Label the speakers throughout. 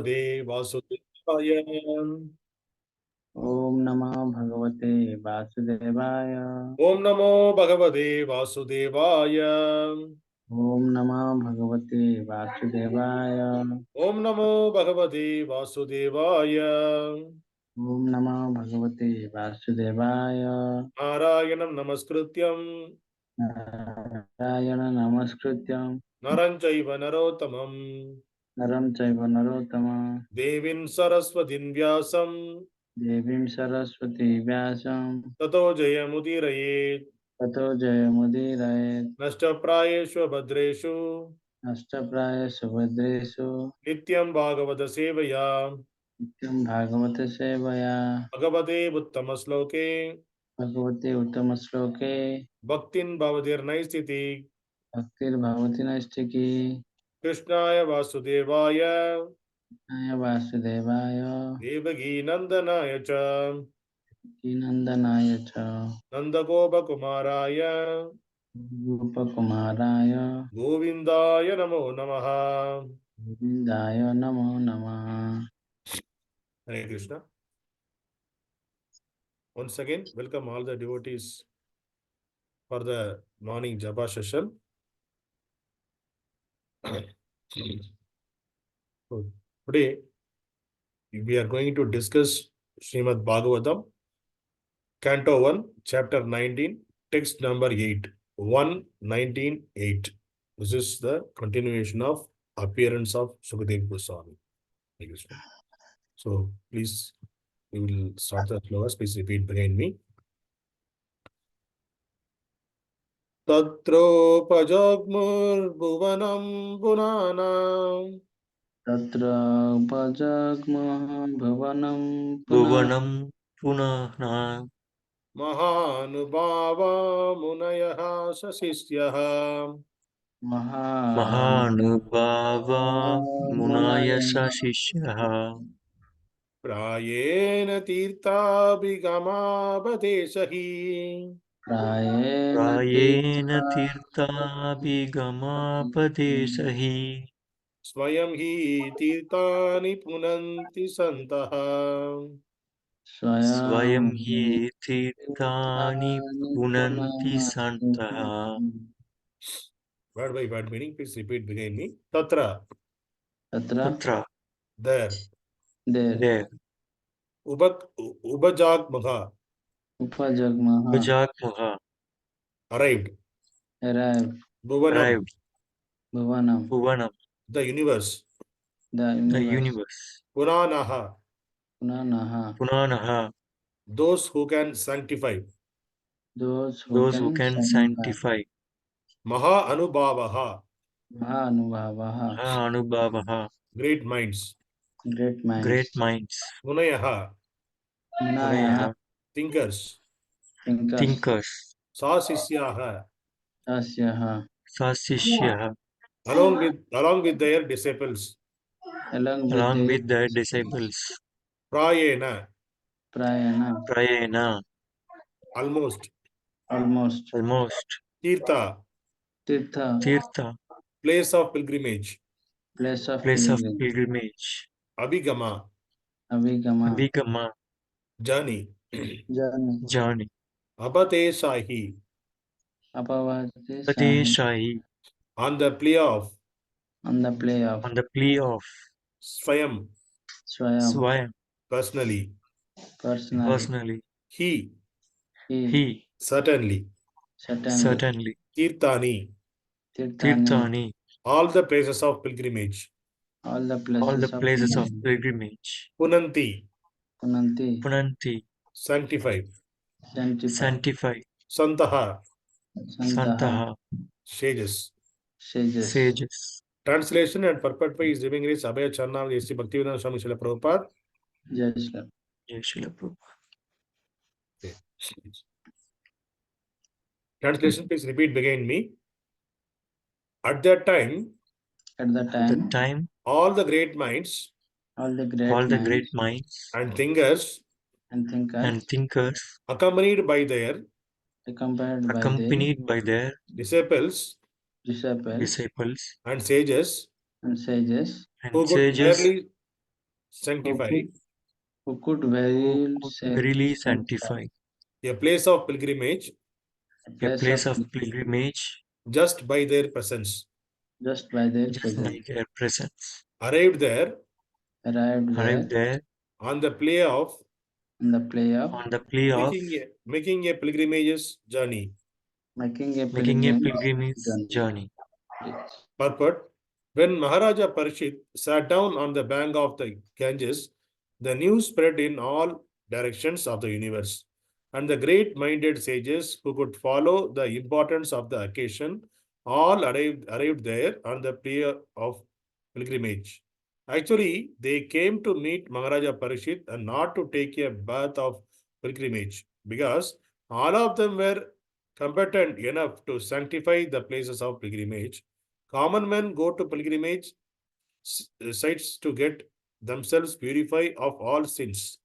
Speaker 1: वासुदेवाय।
Speaker 2: ओम नमो भगवते वासुदेवाय।
Speaker 1: ओम नमो भगवते वासुदेवाय।
Speaker 2: ओम नमो भगवते वासुदेवाय।
Speaker 1: ओम नमो भगवते वासुदेवाय।
Speaker 2: ओम नमो भगवते वासुदेवाय।
Speaker 1: नारायणं नमस्कृत्यं
Speaker 2: नारायण नमस्कृत्यं
Speaker 1: नरं चैव नरोत्तमं
Speaker 2: नरं चैव नरोत्तमं
Speaker 1: देवीं सरस्वतीं व्यासं
Speaker 2: देवीं सरस्वती व्यासं
Speaker 1: ततो जयमुदीरयेत्।
Speaker 2: ततो जयमुदीरयेत्।
Speaker 1: नष्टप्रायेषु भद्रेषु
Speaker 2: नष्टप्रायेषु भद्रेषु
Speaker 1: नित्यं भागवत सेवया
Speaker 2: नित्यं भागवत सेवया
Speaker 1: भगवते उत्तमश्लोके
Speaker 2: भगवते उत्तमश्लोके
Speaker 1: भक्तिं भवतिर्नैस्थिति।
Speaker 2: भक्तिर्भवति नैष्ठिकी।
Speaker 1: कृष्णाय वासुदेवाय
Speaker 2: वासुदेवाय
Speaker 1: देवकी नंदनाय च
Speaker 2: नंदनाय च
Speaker 1: नंदगोपकुमाराय
Speaker 2: गोपकुमाराय
Speaker 1: गोविंदाय नमो नमः।
Speaker 2: गोविन्दाय नमो नमः।
Speaker 1: Hare Krishna. Once again, welcome all the devotees for the morning japa session. So, today we are going to discuss Srimad Bhagavatam, Canto 1, Chapter 19, text number 8, 119.8. This is the continuation of appearance of Sukadeva Goswami. Thank you, sir. So, please, we will start the slogas. Please repeat behind me. tatropajagmur bhuvanam punānā
Speaker 2: tatropajagmur bhuvanam
Speaker 3: bhuvanam punānā
Speaker 1: mahā-anubhāvā munayaḥ sa-śiṣyāḥ
Speaker 3: mahā-anubhāvā munayaḥ sa-śiṣyāḥ
Speaker 1: prāyeṇa tīrthābhigamāpadeśaiḥ
Speaker 3: prāyeṇa tīrthābhigamāpadeśaiḥ
Speaker 1: svayam hi tīrthāni punanti santaḥ
Speaker 3: svayam tīrthāni punanti santaḥ.
Speaker 1: Word by word meaning, please repeat behind me. Tatra,
Speaker 3: Tatra,
Speaker 1: there.
Speaker 3: there.
Speaker 1: Upajagmuḥ,
Speaker 3: Upajagmuḥ,
Speaker 1: arrived. Bhuvanam,
Speaker 3: arrived.
Speaker 2: bhuvanam,
Speaker 1: the universe.
Speaker 2: the
Speaker 3: universe.
Speaker 1: punānāḥ,
Speaker 3: punānāḥ,
Speaker 1: those who can sanctify.
Speaker 2: those
Speaker 3: who can sanctify.
Speaker 1: mahā-anubhāvāḥ,
Speaker 3: mahā-anubhāvāḥ,
Speaker 1: great minds.
Speaker 2: great minds.
Speaker 1: munayaḥ, thinkers.
Speaker 3: thinkers.
Speaker 1: sa-śiṣyāḥ,
Speaker 3: sa-śiṣyāḥ,
Speaker 1: along with their disciples.
Speaker 3: along with their disciples.
Speaker 1: prāyeṇa,
Speaker 3: prāyeṇa,
Speaker 1: almost. tīrthā,
Speaker 3: tīrtha,
Speaker 1: place of pilgrimage.
Speaker 2: place of
Speaker 3: pilgrimage.
Speaker 1: abhigama,
Speaker 3: abhigama,
Speaker 1: journey.
Speaker 3: journey.
Speaker 1: apadeśaiḥ,
Speaker 3: apadeśaiḥ,
Speaker 1: on the plea of. svayam,
Speaker 2: svayam,
Speaker 1: personally. he, certainly. tīrthāni,
Speaker 3: tīrthāni,
Speaker 1: all the places of pilgrimage.
Speaker 2: all the
Speaker 3: places of pilgrimage.
Speaker 1: punanti,
Speaker 3: punanti,
Speaker 1: sanctify.
Speaker 3: sanctify.
Speaker 1: santaḥ,
Speaker 3: santaḥ,
Speaker 1: sages.
Speaker 3: sages.
Speaker 1: Translation and purport by is giving grace Abhay Charna of A.C. Bhaktivedanta Swami Srila Prabhupada.
Speaker 2: Jai Srila.
Speaker 3: Jai Srila Prabhupada.
Speaker 1: Okay. Translation, please repeat behind me. At that time, all the great minds
Speaker 2: all the
Speaker 3: great minds
Speaker 1: and thinkers accompanied by their disciples
Speaker 3: disciples
Speaker 1: and sages
Speaker 3: and
Speaker 1: who sanctify,
Speaker 2: who could
Speaker 3: Who
Speaker 2: verily
Speaker 3: could verily sanctify
Speaker 1: a place of pilgrimage
Speaker 3: a place of pilgrimage
Speaker 1: just by their presence.
Speaker 2: just by their
Speaker 3: just by
Speaker 2: presence.
Speaker 3: their presence.
Speaker 1: Arrived there
Speaker 2: Arrived there
Speaker 1: on the plea of
Speaker 2: in the plea of
Speaker 3: on the plea of
Speaker 1: making a pilgrimage journey.
Speaker 2: making a
Speaker 3: making a
Speaker 2: pilgrimage
Speaker 3: pilgrimage journey.
Speaker 1: Purport: when Maharaja Parishit sat down on the bank of the Ganges, the news spread in all directions of the universe, and the great-minded sages who could follow the importance of the occasion all arrived there on the plea of pilgrimage. Actually, they came to meet Maharaja Parishit and not to take a bath of pilgrimage, because all of them were competent enough to sanctify the places of pilgrimage. Common men go to pilgrimage sites to get themselves purified of all sins.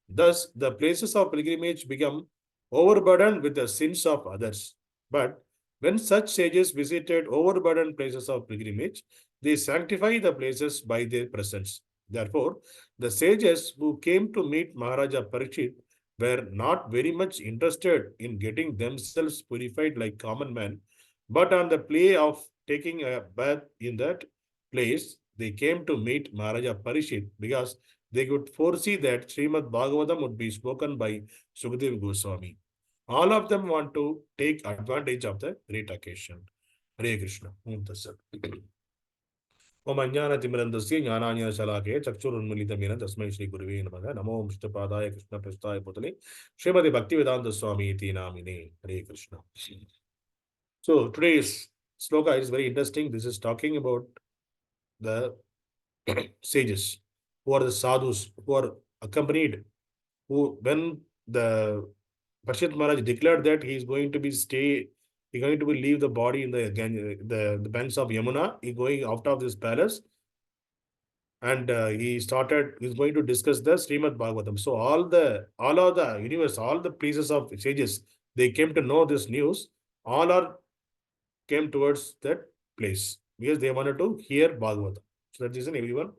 Speaker 1: Thus, the places of pilgrimage become overburdened with the sins of others. But when such sages visited overburdened places of pilgrimage, they sanctify the places by their presence. Therefore, the sages who came to meet Maharaja Parikshit were not very much interested in getting themselves purified like common men, but on the plea of taking a bath in that place, they came to meet Maharaja Parishit because they could foresee that Srimad Bhagavatam would be spoken by Sukadeva Goswami. All of them want to take advantage of the great occasion. Hare Krishna. Dasa. Om Ajnana Timirandasya Jnananya Salake Chakshurunmilitamena Tasmai Shri Guruve Namaha Namo Vishnupadaya Krishna Prasthaya Putale Srimati Bhaktivedanta Swami Iti Namine. Hare Krishna. So today's sloka is very interesting. This is talking about the sages, who are the sadhus, who are accompanied, who when the Parshit Maharaj declared that he is going to be leave the body in the banks of Yamuna, he going out of this palace, and he's going to discuss the Srimad Bhagavatam. So all of the universe, all the places of sages, they came to know this news. All came towards that place because they wanted to hear Bhagavatam. So that reason everyone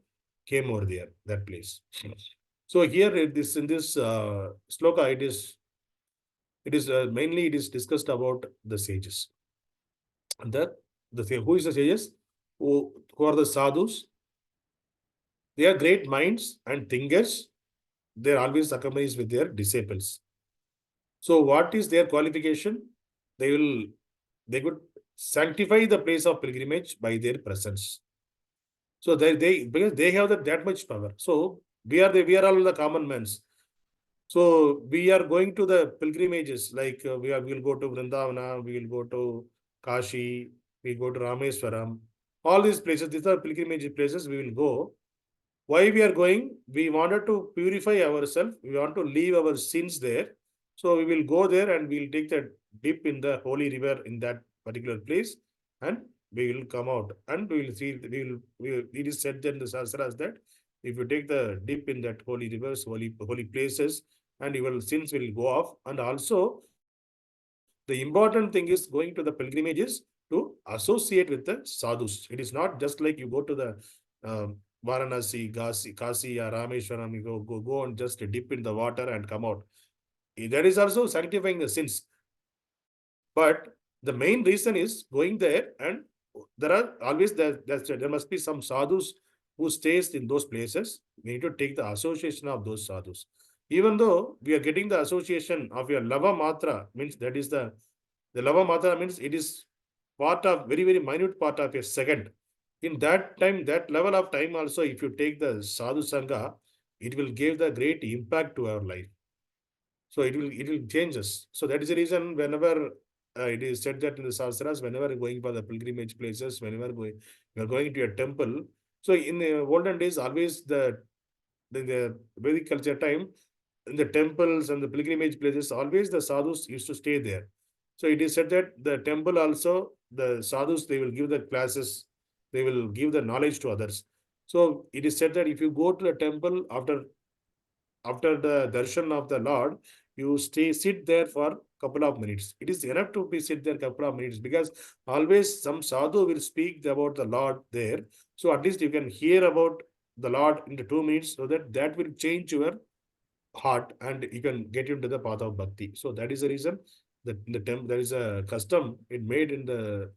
Speaker 1: came over there, that place. So here in this sloka, mainly it is discussed about the sages. And who is the sages? Who are the sadhus? They are great minds and thinkers. They are always accompanied with their disciples. So what is their qualification? They could sanctify the place of pilgrimage by their presence. So because they have that much power. So we are all the common men. So we are going to the pilgrimages, like we will go to Vrindavana, we will go to Kashi, we go to Rameswaram. All these places, these are pilgrimage places we will go. Why we are going? We wanted to purify ourselves. We want to leave our sins there. So we will go there and we will take the dip in the holy river in that particular place, and we will come out and we will see. It is said in the Shastras that if you take the dip in that holy rivers, holy places, and your sins will go off. And also, the important thing is going to the pilgrimages to associate with the sadhus. It is not just like you go to the Varanasi, Kasi, or Rameshwaram, you go and just dip in the water and come out. That is also sanctifying the sins. But the main reason is going there, and there must be some sadhus who stays in those places. We need to take the association of those sadhus. Even though we are getting the association of your lava matra, means that is the lava matra means it is part of very, very minute part of a second. In that time, that level of time also, if you take the sadhu sangha, it will give the great impact to our life. So it will change us. So that is the reason whenever it is said that in the Shastras, whenever you're going for the pilgrimage places, whenever you're going to a temple. So in the olden days, always the Vedic culture time, in the temples and the pilgrimage places, always the sadhus used to stay there. So it is said that the temple also, the sadhus, they will give the classes, they will give the knowledge to others. So it is said that if you go to the temple after the darshan of the Lord, you sit there for a couple of minutes. It is enough to sit there a couple of minutes, because always some sadhu will speak about the Lord there. So at least you can hear about the Lord into 2 minutes, so that will change your heart and you can get into the path of bhakti. So that is the reason that in the temple there is a custom it made in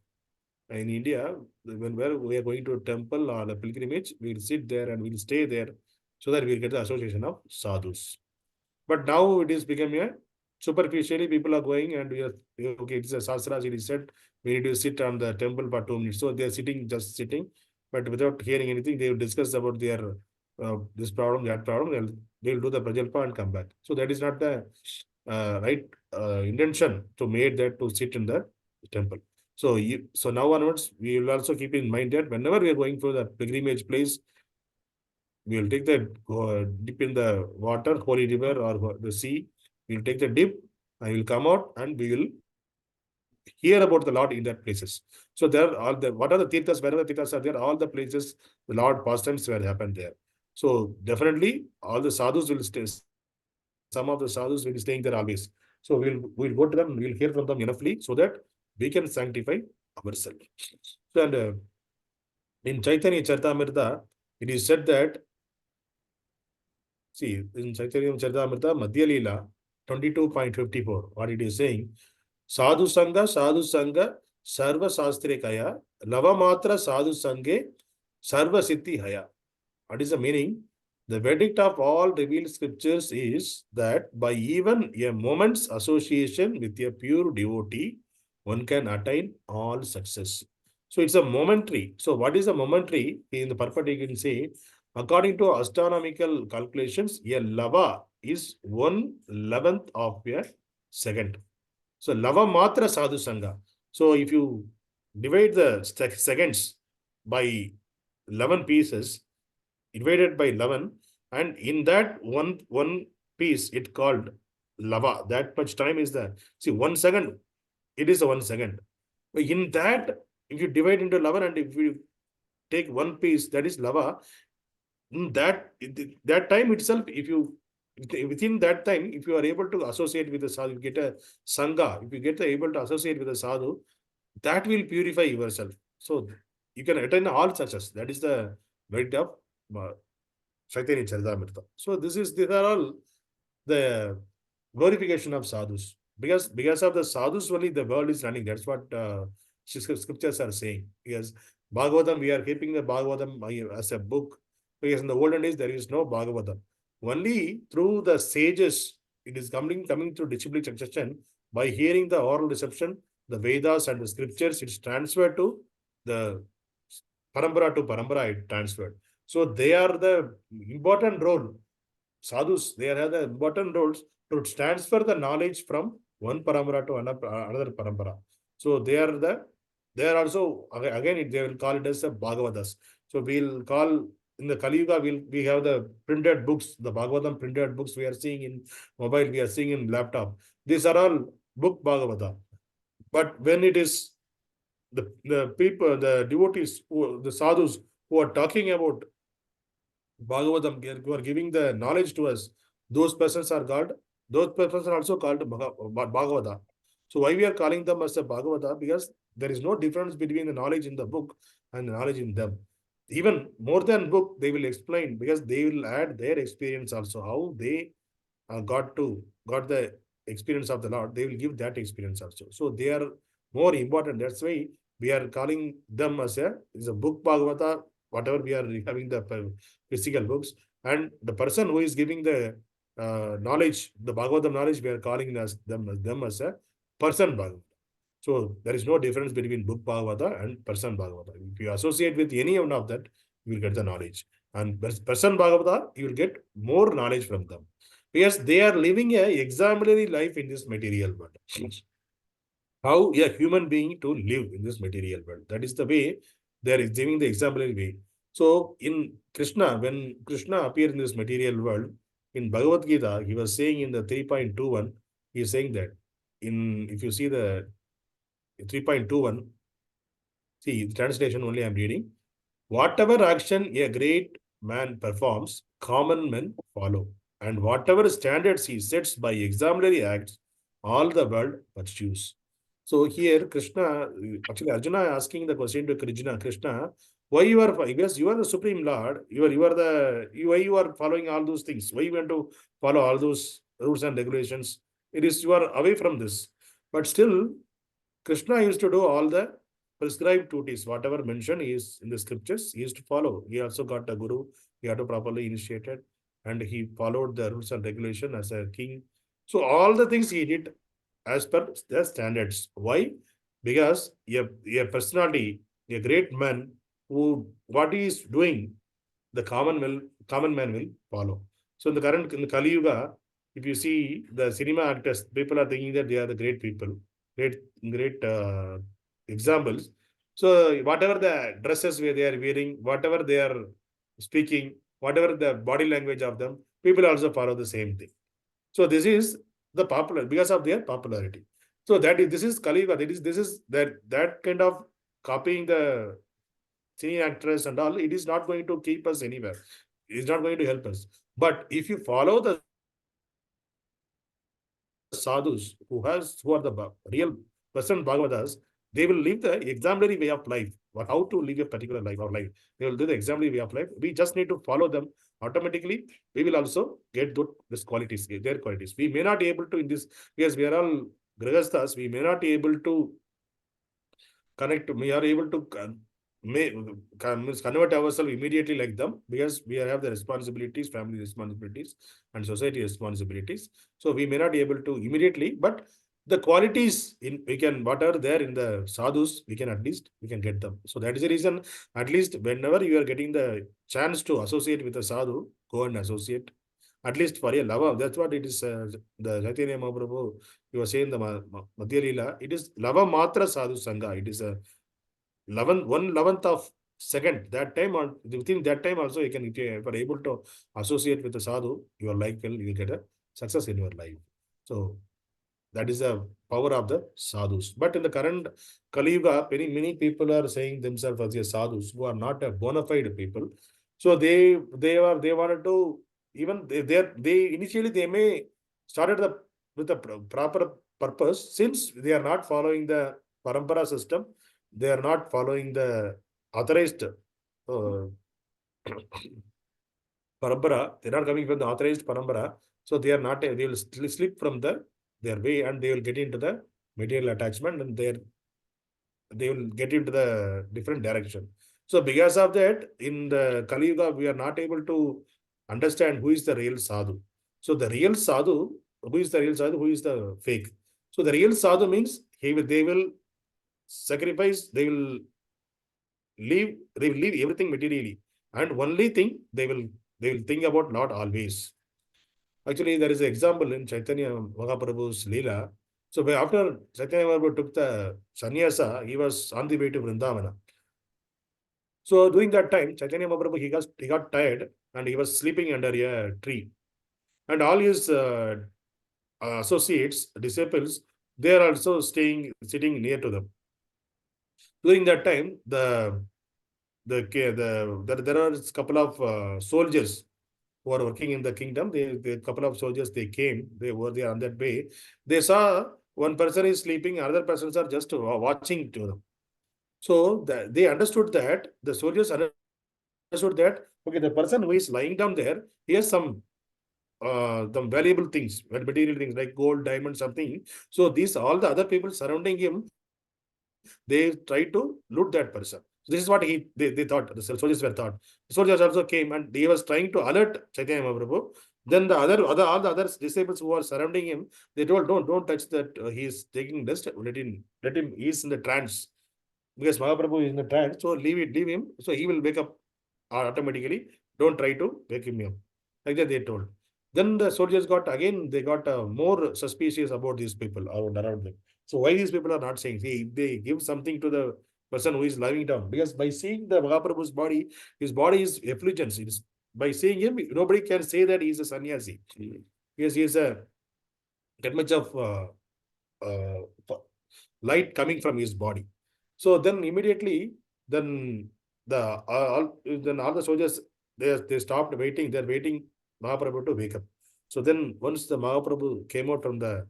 Speaker 1: India. Where we are going to a temple or a pilgrimage, we'll sit there and we'll stay there so that we'll get the association of sadhus. But now it is becoming a superficially people are going and we are okay, it's a sastras, it is said we need to sit on the temple for 2 minutes. So they are sitting, just sitting, but without hearing anything, they will discuss about their this problem, that problem, they'll do the prajalpa and come back. So that is not the right intention to make that to sit in the temple. So so now onwards, we will also keep in mind that whenever we are going for the pilgrimage place, we will take the dip in the water, holy river or the sea. We will take the dip and we will come out and we will hear about the Lord in that places. So there are what are the tīrthas, wherever tīrthas are there, all the places the Lord pastimes were happened there. So definitely all the sadhus will stay. Some of the sadhus will be staying there always. So we'll go to them, we'll hear from them enoughly so that we can sanctify ourselves. So, and in Chaitanya Charitamrita, it is said that, see, in Chaitanya Charitamrita, Madhya Leela 22.54, what it is saying, Sadhu Sangha, Sarva Sastri Kaya, Lava Matra Sadhu Sange, Sarva Siddhi Haya. What is the meaning? The verdict of all revealed scriptures is that by even a moment's association with a pure devotee, one can attain all success. So it's a momentary. So what is a momentary? In the purport you can say, according to astronomical calculations, a lava is 1/11th of a second. So lava matra sadhu sangha. So if you divide the seconds by 11 pieces, divided by 11, and in that one piece it called lava. That much time is there. See, 1 second, it is a 1 second. But in that, if you divide into 11 and if you take one piece, that is lava, in that time itself, if you within that time, if you are able to associate with the sadhu, you get a sangha, if you get able to associate with the sadhu, that will purify yourself. So you can attain all success. That is the merit of Chaitanya Charitamrita. So these are all the glorification of sadhus. Because of the sadhus only the world is running. That's what scriptures are saying. Because Bhagavatam, we are keeping the Bhagavatam as a book. Because in the olden days, there is no Bhagavatam. Only through the sages, it is coming through disciplic succession. By hearing the oral reception, the Vedas and the scriptures, it's transferred to the parampara to parampara, it transferred. So they are the important role. Sadhus, they have the important roles to transfer the knowledge from one parampara to another parampara. So they are also, again, they will call it as the Bhagavatas. So we'll call, in the Kali Yuga, we have the printed books, the Bhagavatam printed books we are seeing in mobile, we are seeing in laptop. These are all book Bhagavata. But when it is the people, the devotees, the sadhus who are talking about Bhagavatam, who are giving the knowledge to us, those persons are also called Bhagavata. So why we are calling them as a Bhagavata? Because there is no difference between the knowledge in the book and the knowledge in them. Even more than book, they will explain, because they will add their experience also, how they got the experience of the Lord. They will give that experience also. So they are more important. That's why we are calling them as a book Bhagavata, whatever we are having the physical books. And the person who is giving the knowledge, the Bhagavatam knowledge, we are calling them as a person Bhagavata. So there is no difference between book Bhagavata and person Bhagavata. If you associate with any one of that, you will get the knowledge. And person Bhagavata, you will get more knowledge from them. Because they are living an exemplary life in this material world. How a human being to live in this material world. That is the way they are giving the exemplary way. So in Krishna, when Krishna appeared in this material world, in Bhagavad Gita, he was saying in the 3.21, he is saying that if you see the 3.21, see the translation only I am reading. Whatever action a great man performs, common men follow. And whatever standards he sets by exemplary acts, all the world pursues. So here Krishna, actually Arjuna asking the question to Krishna, Why you are, because you are the Supreme Lord, why you are following all those things? Why you want to follow all those rules and regulations? It is, you are away from this. But still, Krishna used to do all the prescribed duties, whatever mentioned is in the scriptures, he used to follow. He also got a guru, he had to properly initiated, and he followed the rules and regulation as a king. So all the things he did as per the standards. Why? Because a personality, a great man who what he is doing, the common man will follow. So in the Kali Yuga, if you see the cinema actors, people are thinking that they are the great people, great examples. So whatever the dresses they are wearing, whatever they are speaking, whatever the body language of them, people also follow the same thing. So this is the popular because of their popularity. So this is Kali Yuga. This is that kind of copying the cine actress and all. It is not going to keep us anywhere. It is not going to help us. But if you follow the sadhus who are the real person Bhagavatas, they will live the exemplary way of life. How to live a particular life or life. They will do the exemplary way of life. We just need to follow them. Automatically, we will also get these qualities, their qualities. We may not be able to in this, because we are all grihasthas, we may not be able to connect, we are able to convert ourselves immediately like them, because we have the responsibilities, family responsibilities and society responsibilities. So we may not be able to immediately, but the qualities we can, what are there in the sadhus, we can get them. So that is the reason, at least whenever you are getting the chance to associate with a sadhu, go and associate. At least for a lava, that's what it is. The Chaitanya Mahaprabhu, you were saying the Madhya Leela, it is lava matra sadhu sangha. It is a 1/11th of second. That time, or within that time also, you can, if you are able to associate with the sadhu, your life will, you will get a success in your life. So that is the power of the sadhus. But in the current Kali Yuga, many people are saying themselves as a sadhus who are not a bona fide people. So they wanted to, even they initially they may started with the proper purpose, since they are not following the parampara system, they are not following the authorized parampara, they are not coming from the authorized parampara, so they are not, they will slip from their way, and they will get into the material attachment, and they will get into the different direction. So because of that, in the Kali Yuga, we are not able to understand who is the real sadhu. So the real sadhu, who is the real sadhu, who is the fake. So the real sadhu means they will sacrifice, they will leave everything materially, and only thing they will think about Lord always. Actually, there is an example in Chaitanya Mahaprabhu's Leela. So after Chaitanya Mahaprabhu took the sannyasa, he was on the way to Vrindavana. So during that time, Chaitanya Mahaprabhu, he got tired, and he was sleeping under a tree. And all his associates, disciples, they are also sitting near to them. During that time, there are a couple of soldiers who are working in the kingdom. The couple of soldiers, they came, they were there on that way. They saw one person is sleeping, other persons are just watching to them. So they understood that, the soldiers understood that, okay, the person who is lying down there, he has some valuable things, material things like gold, diamond, something. So all the other people surrounding him, they try to loot that person. So this is what they thought, the soldiers were thought. The soldiers also came, and he was trying to alert Chaitanya Mahaprabhu. Then all the other disciples who were surrounding him, they told, don't touch that. He is taking rest. Let him. He is in the trance, because Mahaprabhu is in the trance. So leave him. So he will wake up automatically. Don't try to wake him up. Like that they told. Then the soldiers got more suspicious about these people around them. So why these people are not saying? They give something to the person who is lying down, because by seeing the Mahaprabhu's body, his body is effulgence. By seeing him, nobody can say that he is a sannyasi, because he is that much of light coming from his body. So then immediately, then all the soldiers, they stopped waiting. They're waiting Mahaprabhu to wake up. So then once the Mahaprabhu came out from the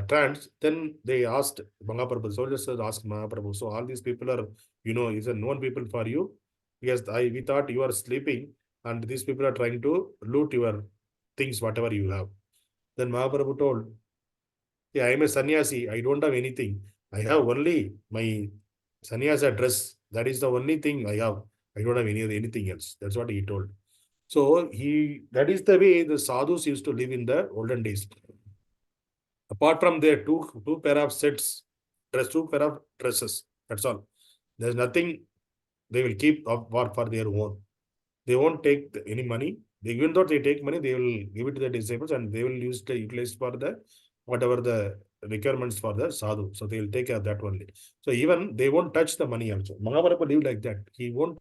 Speaker 1: trance, then they asked Mahaprabhu, soldiers asked Mahaprabhu, so all these people are, is a known people for you? Yes, we thought you are sleeping and these people are trying to loot your things, whatever you have. Then Mahaprabhu told, yeah, I am a sannyasi, I don't have anything. I have only my sannyasa dress. That is the only thing I have. I don't have anything else. That's what he told. So that is the way the sadhus used to live in the olden days. Apart from their two pair of sets, two pair of dresses. That's all. There's nothing they will keep up for their own. They won't take any money. Even though they take money, they will give it to the disciples and they will utilize for the whatever the requirements for the sadhu. So they will take care of that only. So even they won't touch the money also. Mahaprabhu lived like that. He won't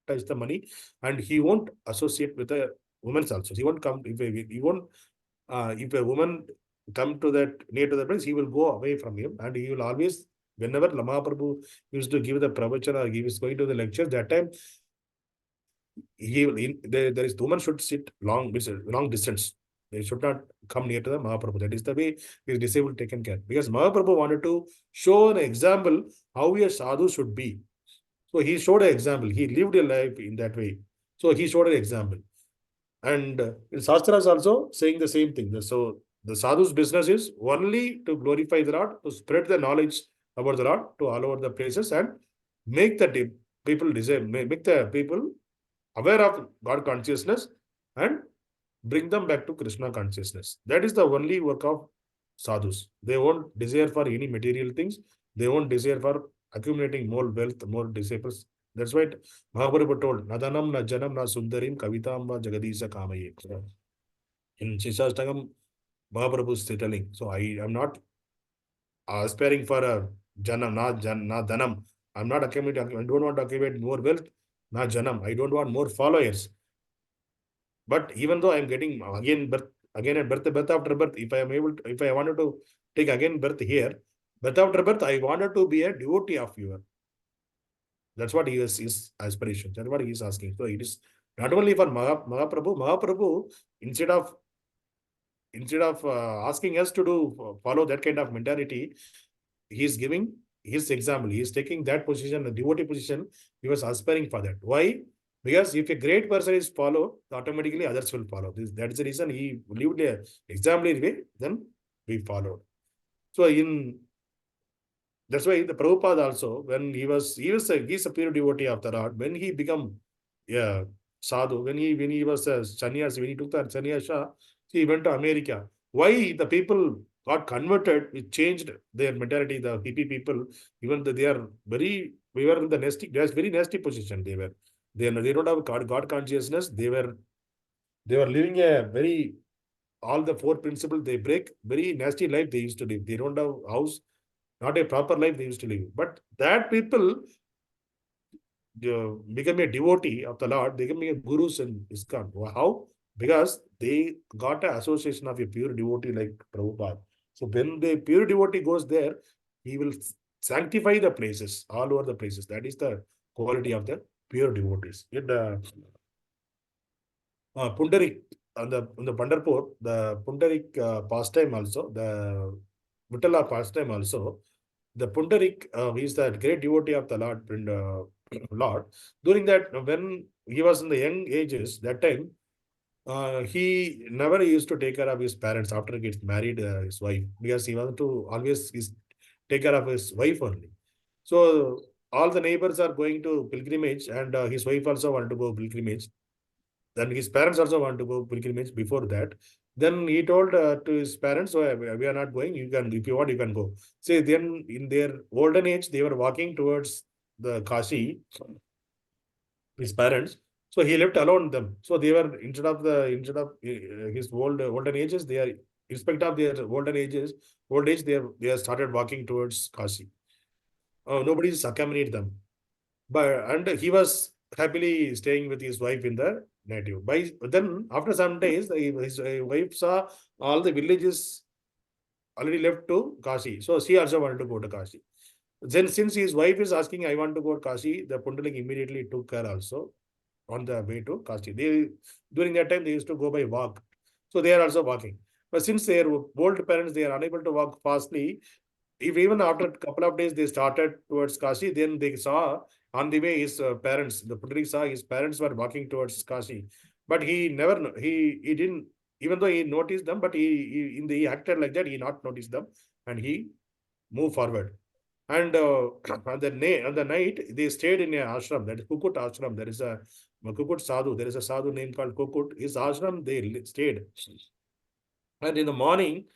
Speaker 1: touch the money and he won't associate with the women also. He won't come if a woman come to that near to the place, he will go away from him and he will always, whenever Mahaprabhu used to give the pravachana or he was going to the lecture, that time the woman should sit long distance. They should not come near to the Mahaprabhu. That is the way his disciple taken care. Because Mahaprabhu wanted to show an example how a sadhu should be. So he showed an example. He lived a life in that way. So he showed an example. And in Shastras also saying the same thing. So the sadhu's business is only to glorify the Lord, to spread the knowledge about the Lord to all over the places and make the people make the people aware of God consciousness and bring them back to Krishna consciousness. That is the only work of sadhus. They won't desire for any material things. They won't desire for accumulating more wealth, more disciples. That's why Mahaprabhu told, Nadanam na janam na sundarim kavitam va jagadisa kamaye. In sa-śiṣyāḥ, Mahaprabhu is telling, so I am not aspiring for a janam, na dhanam. I'm not accumulating, I don't want to accumulate more wealth, na janam. I don't want more followers. But even though I'm getting again birth after birth, if I wanted to take again birth here, birth after birth, I wanted to be a devotee of yours. That's what his aspiration. That's what he is asking. So it is not only for Mahaprabhu. Mahaprabhu, instead of asking us to follow that kind of mentality, he is giving his example. He is taking that position, the devotee position. He was aspiring for that. Why? Because if a great person is followed, automatically others will follow. That is the reason he lived an exemplary way. Then we followed. So that's why the Prabhupada also, when he's a pure devotee of the Lord. When he become sadhu, when he was a sannyasi, when he took the sannyasa, he went to America. Why the people got converted? It changed their mentality. The hippie people, even though we were in the very nasty position. They don't have God consciousness. They were living all the four principles they break. Very nasty life they used to live. They don't have house. Not a proper life they used to live. But that people become a devotee of the Lord, they become a gurus in ISKCON. How? Because they got an association of a pure devotee like Prabhupada. So when the pure devotee goes there, he will sanctify the places, all over the places. That is the quality of the pure devotees. In Pundarik, on the Pandharpur, the Pundarik pastime also, the Vittala pastime also, the Pundarik is the great devotee of the Lord. During that, when he was in the young ages, that time, he never used to take care of his parents after he gets married, his wife, because he wanted to always take care of his wife only. So all the neighbors are going to pilgrimage and his wife also wanted to go pilgrimage. Then his parents also want to go pilgrimage before that. Then he told to his parents, so we are not going. You can, if you want, you can go. See, then in their olden age, they were walking towards the Kashi, his parents. So he left alone them. So they were, instead of his olden ages, they are, in spite of their old age, they have started walking towards Kashi. Nobody is accompanied them. And he was happily staying with his wife in the native. Then after some days, his wife saw all the villages already left to Kashi. So she also wanted to go to Kashi. Then since his wife is asking, I want to go to Kashi, the Pundalik immediately took her also on the way to Kashi. During that time, they used to go by walk. So they are also walking. But since they are old parents, they are unable to walk fastly. If even after a couple of days they started towards Kashi, then they saw on the way his parents, the Pundarik saw his parents were walking towards Kashi. But he never, he didn't, even though he noticed them, but he acted like that, he not noticed them, and he moved forward. And on the night, they stayed in a ashram, that is Kukut ashram. There is a Kukut sadhu. There is a sadhu named called Kukut. His ashram, they stayed. And in the morning,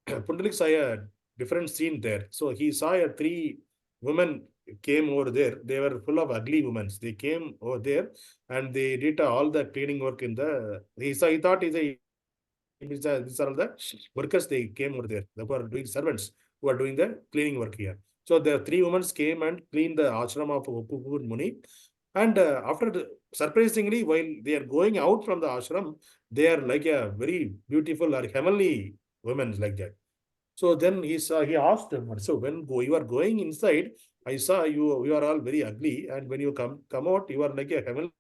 Speaker 1: Pundarik saw a different scene there. So he saw three women came over there. They were full of ugly women. They came over there and they did all the cleaning work in the. He thought these are all the workers. They came over there. They were doing servants who are doing the cleaning work here. So the three women came and cleaned the ashram of Kukur Muni. And surprisingly, while they are going out from the ashram, they are like a very beautiful or heavenly women like that. So then he asked them, so when you are going inside, I saw you are all very ugly, and when you come out, you are like a heavenly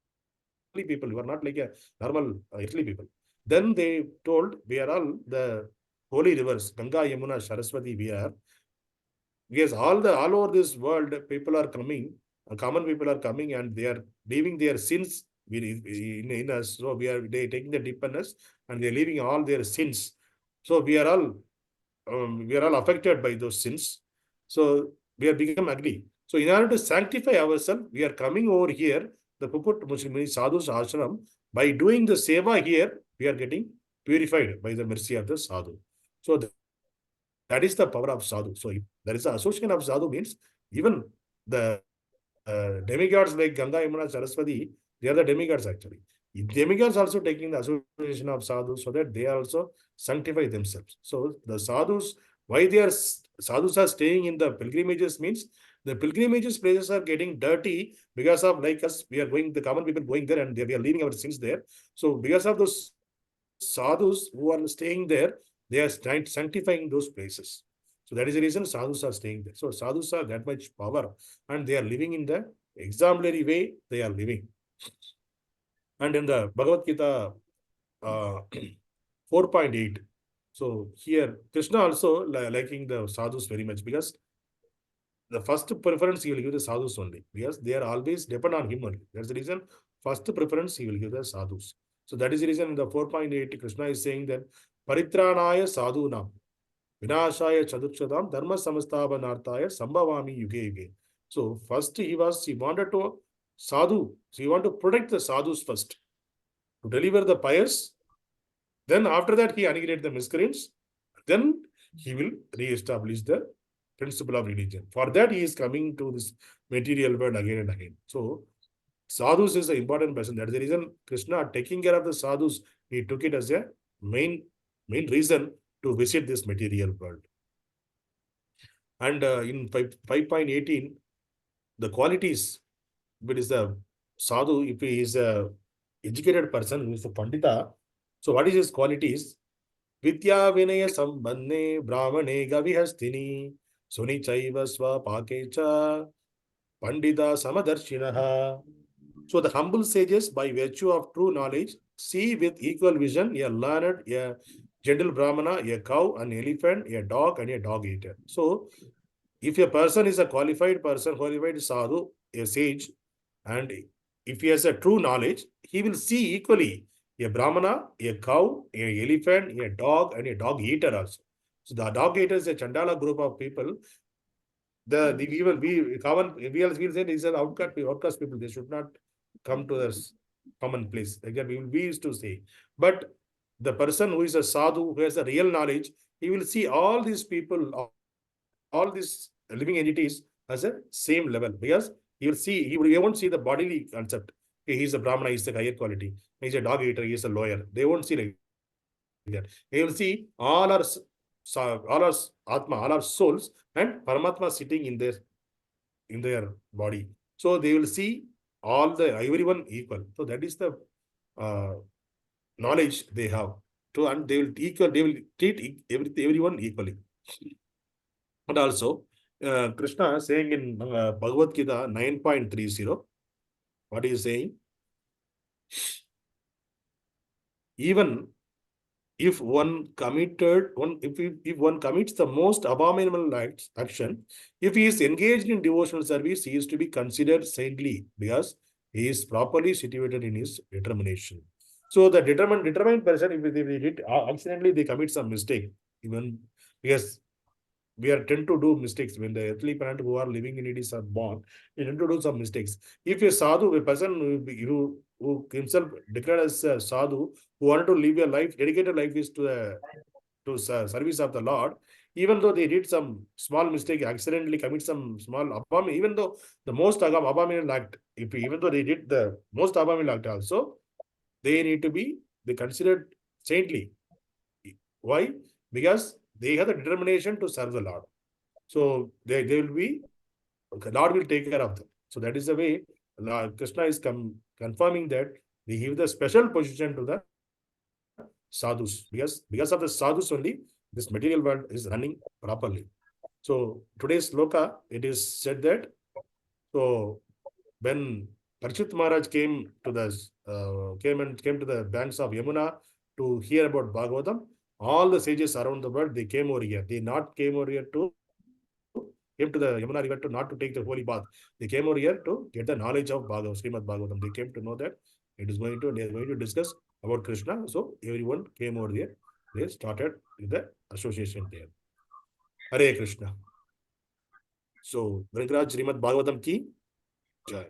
Speaker 1: people. You are not like a normal earthly people. Then they told, we are all the holy rivers, Ganga, Yamuna, Saraswati, we are. Because all over this world, people are coming, common people are coming, and they are leaving their sins in us. So they taking the dip in us, and they are leaving all their sins. So we are all affected by those sins. So we have become ugly. So in order to sanctify ourselves, we are coming over here, the Puput Muslim Sadhu's ashram. By doing the seva here, we are getting purified by the mercy of the sadhu. So that is the power of sadhu. So if there is an association of sadhu, means even the demigods like Ganga, Yamuna, Saraswati, they are the demigods actually. Demigods also taking the association of sadhus so that they also sanctify themselves. So the sadhus, why sadhus are staying in the pilgrimages means the pilgrimages places are getting dirty because of like us, we are going, the common people going there and we are leaving our sins there. So because of those sadhus who are staying there, they are sanctifying those places. So that is the reason sadhus are staying there. So sadhus are that much power and they are living in the exemplary way they are living. And in the Bhagavad Gita 4.8, so here Krishna also liking the sadhus very much because the first preference he will give the sadhus only because they are always depend on him only. That's the reason first preference he will give the sadhus. So that is the reason in the 4.8 Krishna is saying that Paritranaya sadhunam vinashaya chadukshadam dharma samasthapanarthaya sambhavami yuge yuge. So first he wanted to sadhu. So he wanted to protect the sadhus first, to deliver the pious. Then after that he annihilate the miscreants. Then he will re-establish the principle of religion. For that he is coming to this material world again and again. So sadhus is an important person. That is the reason Krishna taking care of the sadhus, he took it as a main reason to visit this material world. And in 5.18, the qualities, if it is a sadhu, if he is a educated person, who is a pandita, so what is his qualities? Vidya vinaya sambhanne brahmane gavihastini sunichaiva swapakecha pandita samadarshinaha. So the humble sages, by virtue of true knowledge, see with equal vision a learned, a gentle brahmana, a cow, an elephant, a dog, and a dog eater. So if a person is a qualified person, qualified sadhu, a sage, and if he has a true knowledge, he will see equally a brahmana, a cow, a elephant, a dog, and a dog eater also. So the dog eater is a Chandala group of people. We will say these are outcast people. They should not come to this common place. Like that, we used to say. But the person who is a sadhu, who has a real knowledge, he will see all these people, all these living entities as a same level, because he will see, he won't see the bodily concept. Okay, he's a brahmana, he's a higher quality. He's a dog eater, he's a lawyer. They won't see like that. They will see all our atma, all our souls, and Paramatma sitting in their body. So they will see everyone equal. So that is the knowledge they have. So and they will treat everyone equally. And also, Krishna saying in Bhagavad Gita 9.30, what is saying? Even if one commits the most abominable action, if he is engaged in devotional service, he is to be considered saintly because he is properly situated in his determination. So the determined person, if they hit accidentally, they commit some mistake, even because we are tend to do mistakes when the earthly parent who are living in it are born. They tend to do some mistakes. If a sadhu, a person who himself declared as a sadhu, who wanted to live a life, dedicated life is to service of the Lord, even though they did some small mistake, accidentally commit some small abomination, even though the most abominable act, even though they did the most abominable act also, they need to be considered saintly. Why? Because they have the determination to serve the Lord. So they will be, Lord will take care of them. So that is the way Krishna is confirming that we give the special position to the sadhus. Because of the sadhus only, this material world is running properly. So today's sloka, it is said that, so when Parikshit Maharaj came to the banks of Yamuna to hear about Bhagavatam, all the sages around the world, they came over here. They not came over here to came to the Yamuna river to not to take the holy bath. They came over here to get the knowledge of Srimad Bhagavatam. They came to know that they are going to discuss about Krishna. So everyone came over there. They started with the association there. Hare Krishna. So Vringraj Srimad Bhagavatam ki jai.